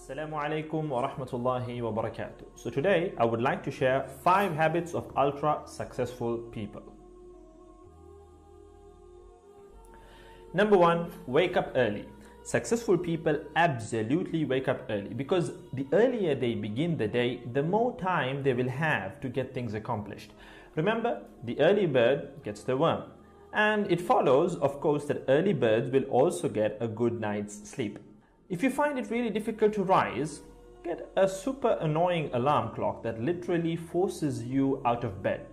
Assalamu alaikum wa rahmatullahi wa barakatuh. So today I would like to share 5 habits of ultra successful people. Number 1, wake up early. Successful people absolutely wake up early because the earlier they begin the day, the more time they will have to get things accomplished. Remember, the early bird gets the worm. And it follows, of course, that early birds will also get a good night's sleep. If you find it really difficult to rise, get a super annoying alarm clock that literally forces you out of bed.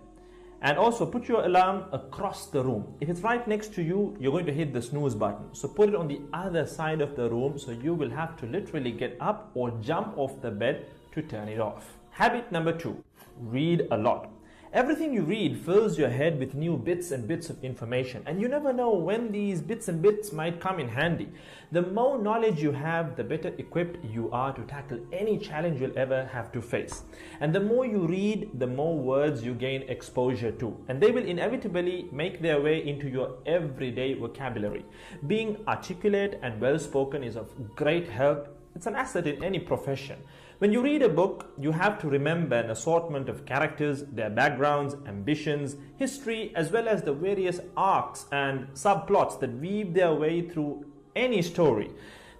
And also put your alarm across the room. If it's right next to you, you're going to hit the snooze button. So put it on the other side of the room so you will have to literally get up or jump off the bed to turn it off. Habit number 2, read a lot. Everything you read fills your head with new bits and bits of information, and you never know when these bits and bits might come in handy. The more knowledge you have, the better equipped you are to tackle any challenge you'll ever have to face. And the more you read, the more words you gain exposure to, and they will inevitably make their way into your everyday vocabulary. Being articulate and well-spoken is of great help. It's an asset in any profession. When you read a book, you have to remember an assortment of characters, their backgrounds, ambitions, history, as well as the various arcs and subplots that weave their way through any story.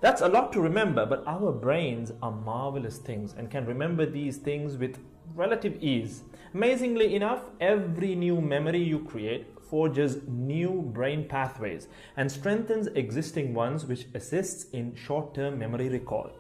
That's a lot to remember, but our brains are marvelous things and can remember these things with relative ease. Amazingly enough, every new memory you create forges new brain pathways and strengthens existing ones, which assists in short-term memory recall.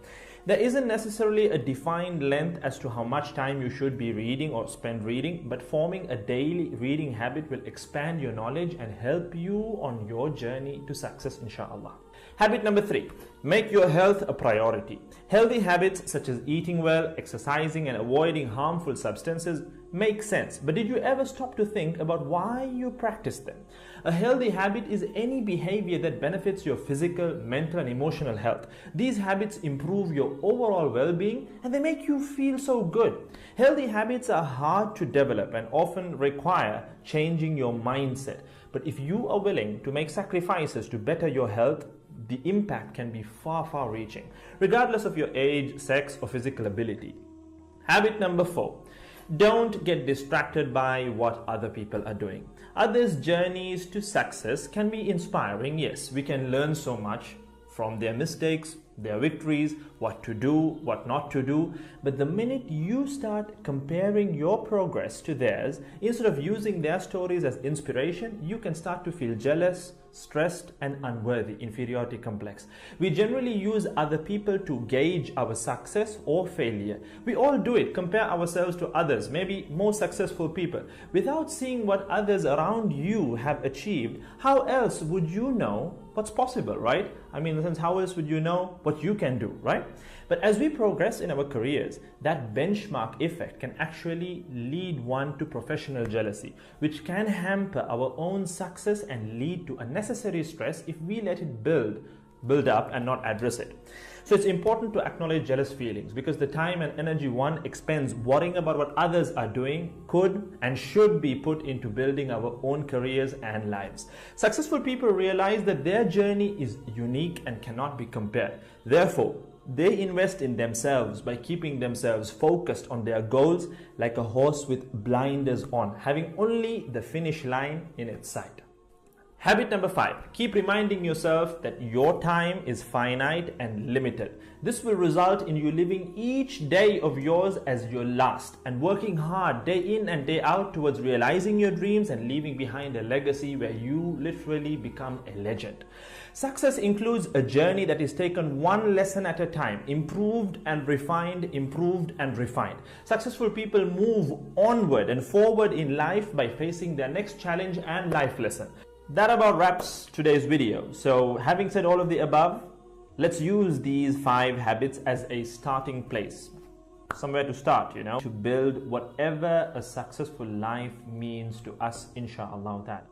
There isn't necessarily a defined length as to how much time you should be reading or spend reading, but forming a daily reading habit will expand your knowledge and help you on your journey to success, inshallah. Habit number 3, make your health a priority. Healthy habits such as eating well, exercising, and avoiding harmful substances make sense, but did you ever stop to think about why you practice them? A healthy habit is any behavior that benefits your physical, mental, and emotional health. These habits improve your overall well-being and they make you feel so good. Healthy habits are hard to develop and often require changing your mindset. But if you are willing to make sacrifices to better your health, the impact can be far reaching, regardless of your age, sex, or physical ability. Habit number 4. Don't get distracted by what other people are doing. Others' journeys to success can be inspiring, yes. We can learn so much from their mistakes, their victories, what to do, what not to do. But the minute you start comparing your progress to theirs, instead of using their stories as inspiration, you can start to feel jealous, stressed, and unworthy, inferiority complex. We generally use other people to gauge our success or failure. We all do it, compare ourselves to others, maybe more successful people. Without seeing what others around you have achieved, how else would you know what's possible, right? I mean, in the sense, how else would you know what you can do, right? But as we progress in our careers, that benchmark effect can actually lead one to professional jealousy, which can hamper our own success and lead to unnecessary stress if we let it build up and not address it. So it's important to acknowledge jealous feelings because the time and energy one expends worrying about what others are doing could and should be put into building our own careers and lives. Successful people realize that their journey is unique and cannot be compared. Therefore, they invest in themselves by keeping themselves focused on their goals like a horse with blinders on, having only the finish line in its sight. Habit number 5, keep reminding yourself that your time is finite and limited. This will result in you living each day of yours as your last and working hard day in and day out towards realizing your dreams and leaving behind a legacy where you literally become a legend. Success includes a journey that is taken one lesson at a time, improved and refined, improved and refined. Successful people move onward and forward in life by facing their next challenge and life lesson. That about wraps today's video. So having said all of the above, let's use these 5 habits as a starting place. Somewhere to start, to build whatever a successful life means to us, inshallah.